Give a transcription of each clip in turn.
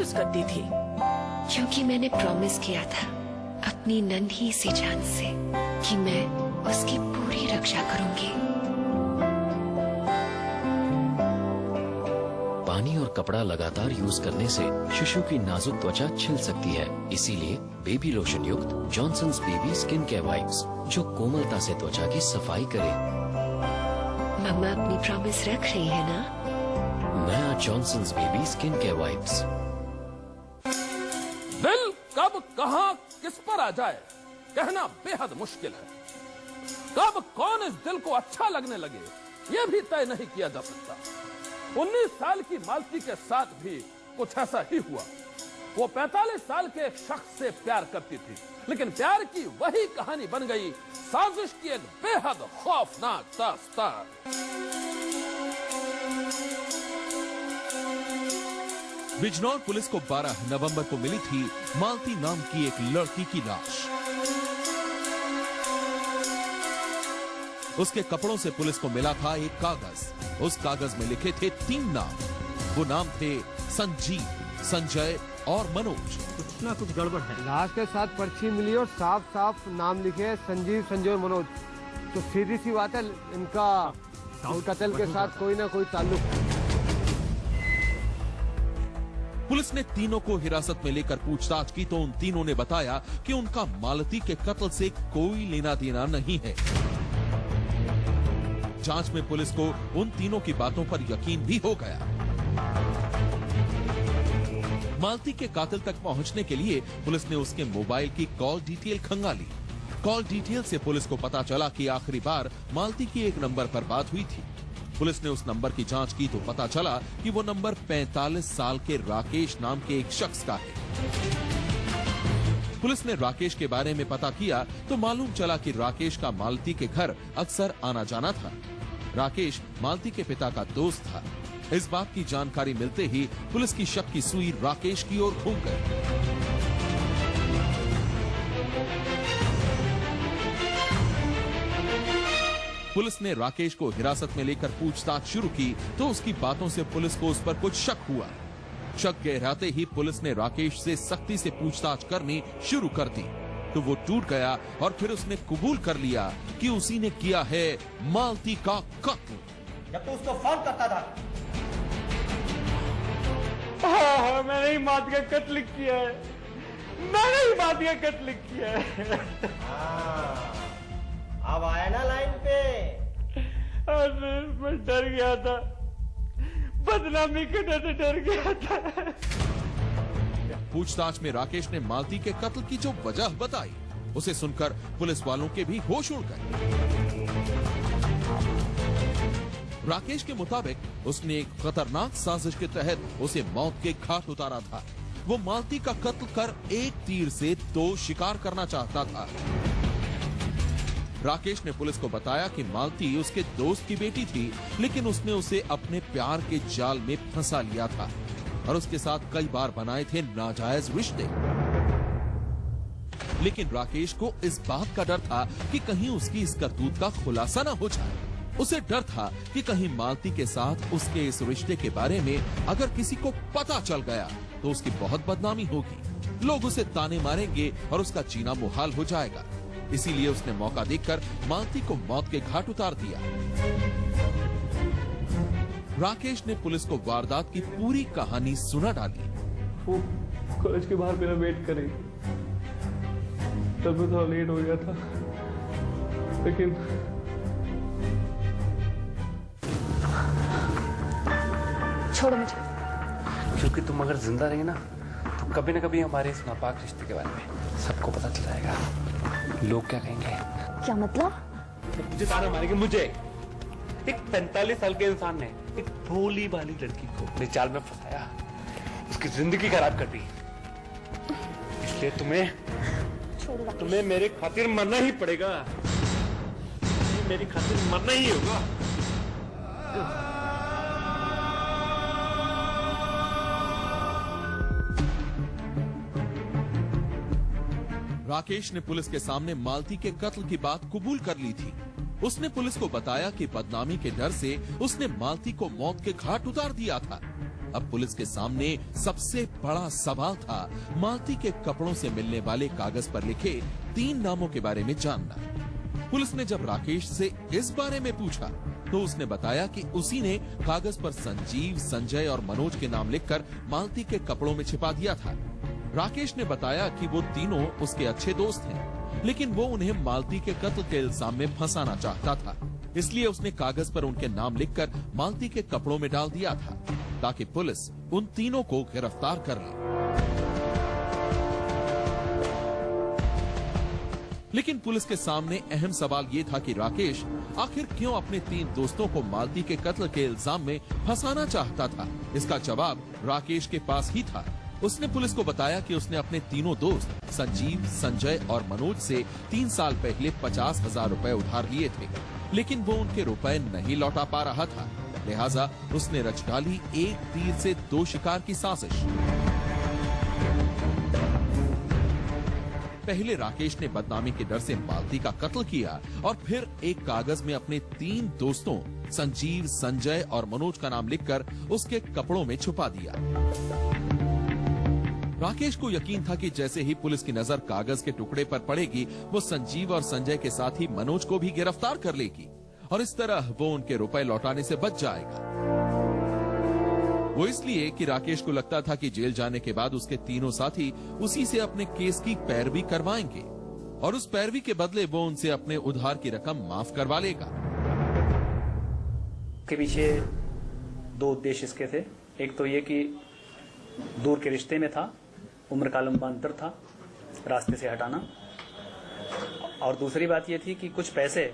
Use करती थी? क्योंकि मैंने प्रॉमिस किया था अपनी नन्ही सी जान से कि मैं उसकी पूरी रक्षा करूंगी। पानी और कपड़ा लगातार यूज करने से शिशु की नाजुक त्वचा छिल सकती है। इसीलिए बेबी लोशन युक्त Johnson's baby skin care wipes जो कोमलता से त्वचा की सफाई करे। मम्मा अपनी प्रॉमिस रख रही है ना? नया Johnson's baby skin care wipes. दिल कब कहां किस पर आ जाए कहना बेहद मुश्किल है। कब कौन इस दिल को अच्छा लगने लगे यह भी तय नहीं किया जा सकता। 19 साल की मालती के साथ भी कुछ ऐसा ही हुआ। वो 45 साल के एक शख्स से प्यार करती थी, लेकिन प्यार की वही कहानी बन गई साजिश की एक बेहद खौफनाक दास्तान। बिजनौर पुलिस को 12 नवंबर को मिली थी मालती नाम की एक लड़की की लाश। उसके कपड़ों से पुलिस को मिला था एक कागज। उस कागज में लिखे थे 3 नाम। वो नाम थे संजीव, संजय और मनोज। कुछ ना कुछ गड़बड़ है। लाश के साथ पर्ची मिली और साफ साफ नाम लिखे हैं संजीव, संजय और मनोज। तो सीधी सी बात है इनका कत्ल के साथ कोई ना कोई ताल्लुक है। पुलिस ने तीनों को हिरासत में लेकर पूछताछ की तो उन तीनों ने बताया कि उनका मालती के कत्ल से कोई लेना देना नहीं है। जांच में पुलिस को उन तीनों की बातों पर यकीन भी हो गया। मालती के कातिल तक पहुंचने के लिए पुलिस ने उसके मोबाइल की कॉल डिटेल खंगाली। कॉल डिटेल से पुलिस को पता चला कि आखिरी बार मालती की एक नंबर पर बात हुई थी। पुलिस ने उस नंबर की जांच की तो पता चला कि वो नंबर 45 साल के राकेश नाम के एक शख्स का है। पुलिस ने राकेश के बारे में पता किया तो मालूम चला कि राकेश का मालती के घर अक्सर आना जाना था। राकेश मालती के पिता का दोस्त था। इस बात की जानकारी मिलते ही पुलिस की शक की सुई राकेश की ओर घूम गई। पुलिस ने राकेश को हिरासत में लेकर पूछताछ शुरू की तो उसकी बातों से पुलिस को उस पर कुछ शक हुआ। शक गहराते ही पुलिस ने राकेश से सख्ती से पूछताछ करनी शुरू कर दी तो वो टूट गया और फिर उसने कबूल कर लिया कि उसी ने किया है मालती का कत्ल। जब तो उसको फोन करता था। हाँ, मैंने ही मालती का कत्ल किया है। मैंने ही मालती का कत्ल किया है। अब आया ना लाइन पे। मैं डर गया था, बदनामी के डर से डर गया था। पूछताछ में राकेश ने मालती के कत्ल की जो वजह बताई उसे सुनकर पुलिस वालों के भी होश उड़ गए। राकेश के मुताबिक उसने एक खतरनाक साजिश के तहत उसे मौत के घाट उतारा था। वो मालती का कत्ल कर एक तीर से 2 शिकार करना चाहता था। राकेश ने पुलिस को बताया कि मालती उसके दोस्त की बेटी थी, लेकिन उसने उसे अपने प्यार के जाल में फंसा लिया था और उसके साथ कई बार बनाए थे नाजायज रिश्ते। लेकिन राकेश को इस बात का डर था कि कहीं उसकी इस करतूत का खुलासा न हो जाए। उसे डर था कि कहीं मालती के साथ उसके इस रिश्ते के बारे में अगर किसी को पता चल गया तो उसकी बहुत बदनामी होगी। लोग उसे ताने मारेंगे और उसका जीना मुहाल हो जाएगा। इसीलिए उसने मौका देखकर मालती को मौत के घाट उतार दिया। राकेश ने पुलिस को वारदात की पूरी कहानी सुना डाली। वो कॉलेज के बाहर मेरा वेट करे, तब मैं थोड़ा लेट हो गया था, लेकिन छोड़ो मुझे। क्योंकि तुम अगर जिंदा रही ना तो कभी न कभी हमारे इस नापाक रिश्ते के बारे में सबको पता चल जाएगा। लोग क्या कहेंगे? क्या मतलब? मुझे ताना मारेंगे। मुझे एक 45 साल के इंसान ने एक भोली भाली लड़की को अपने जाल में फंसाया, उसकी जिंदगी खराब कर दी। इसलिए तुम्हें मेरे खातिर मरना ही पड़ेगा। मेरी खातिर मरना ही होगा। राकेश ने पुलिस के सामने मालती के कत्ल की बात कबूल कर ली थी। उसने पुलिस को बताया कि बदनामी के डर से उसने मालती को मौत के घाट उतार दिया था। अब पुलिस के सामने सबसे बड़ा सवाल था मालती के कपड़ों से मिलने वाले कागज पर लिखे 3 नामों के बारे में जानना। पुलिस ने जब राकेश से इस बारे में पूछा तो उसने बताया कि उसी ने कागज पर संजीव, संजय और मनोज के नाम लिखकर मालती के कपड़ों में छिपा दिया था। राकेश ने बताया कि वो तीनों उसके अच्छे दोस्त हैं, लेकिन वो उन्हें मालती के कत्ल के इल्जाम में फंसाना चाहता था। इसलिए उसने कागज पर उनके नाम लिखकर मालती के कपड़ों में डाल दिया था ताकि पुलिस उन तीनों को गिरफ्तार कर ले। लेकिन पुलिस के सामने अहम सवाल ये था कि राकेश आखिर क्यों अपने 3 दोस्तों को मालती के कत्ल के इल्जाम में फंसाना चाहता था। इसका जवाब राकेश के पास ही था। उसने पुलिस को बताया कि उसने अपने तीनों दोस्त संजीव, संजय और मनोज से 3 साल पहले 50,000 रुपए उधार लिए थे, लेकिन वो उनके रुपए नहीं लौटा पा रहा था। लिहाजा उसने रच डाली एक तीर से 2 शिकार की साजिश। पहले राकेश ने बदनामी के डर से मालती का कत्ल किया और फिर एक कागज में अपने 3 दोस्तों संजीव, संजय और मनोज का नाम लिखकर उसके कपड़ों में छुपा दिया। राकेश को यकीन था कि जैसे ही पुलिस की नजर कागज के टुकड़े पर पड़ेगी, वो संजीव और संजय के साथ ही मनोज को भी गिरफ्तार कर लेगी और इस तरह वो उनके रुपए लौटाने से बच जाएगा। वो इसलिए कि राकेश को लगता था कि जेल जाने के बाद उसके तीनों साथी उसी से अपने केस की पैरवी करवाएंगे और उस पैरवी के बदले वो उनसे अपने उधार की रकम माफ करवा लेगा। के पीछे 2 उद्देश्य इसके थे। एक तो ये कि दूर के रिश्ते में था, उम्र का लंबा अंतर था, रास्ते से हटाना। और दूसरी बात ये थी कि कुछ पैसे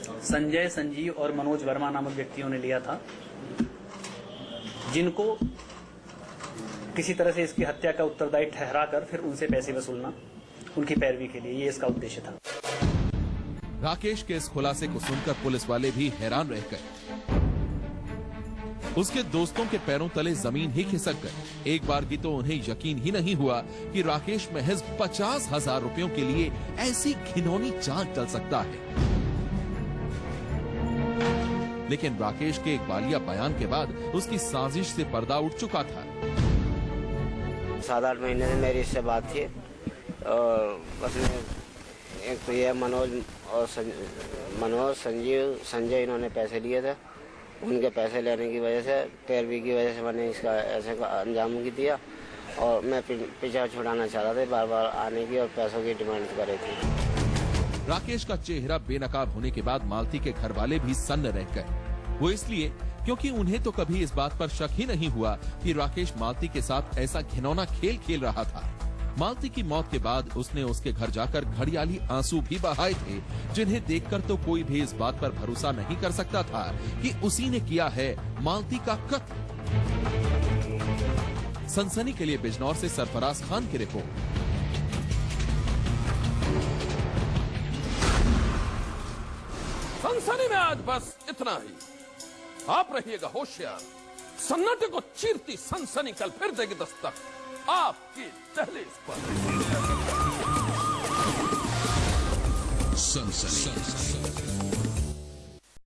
संजय, संजीव और मनोज वर्मा नामक व्यक्तियों ने लिया था, जिनको किसी तरह से इसकी हत्या का उत्तरदायी ठहराकर फिर उनसे पैसे वसूलना, उनकी पैरवी के लिए, ये इसका उद्देश्य था। राकेश के इस खुलासे को सुनकर पुलिस वाले भी हैरान रह गए। उसके दोस्तों के पैरों तले जमीन ही खिसक गई। एक बार की तो उन्हें यकीन ही नहीं हुआ कि राकेश महज 50,000 रुपयों के लिए ऐसी घिनौनी चाल चल सकता है। लेकिन राकेश के एक बालिया बयान के बाद उसकी साजिश से पर्दा उठ चुका था। 7-8 महीने से मेरी इससे बात थी और उसने एक तो ये मनोज, संजीव, संजय इन्होंने पैसे लिए थे। उनके पैसे लेने की वजह से, पैरवी की वजह से मैंने इसका ऐसे अंजाम दिया और मैं पीछा छुड़ाना चाह रहा था। बार बार आने की और पैसों की डिमांड कर रही थी। राकेश का चेहरा बेनकाब होने के बाद मालती के घर वाले भी सन्न रह गए। वो इसलिए क्योंकि उन्हें तो कभी इस बात पर शक ही नहीं हुआ कि राकेश मालती के साथ ऐसा घिनौना खेल खेल रहा था। मालती की मौत के बाद उसने उसके घर जाकर घड़ियाली आंसू भी बहाए थे, जिन्हें देखकर तो कोई भी इस बात पर भरोसा नहीं कर सकता था कि उसी ने किया है मालती का कत्ल। सनसनी के लिए बिजनौर से सरफराज खान की रिपोर्ट। सनसनी में आज बस इतना ही। आप रहिएगा होशियार, सन्नाटे को चीरती सनसनी कल फिर देगी दस्तक आपकी दहलीज पर। सनसनी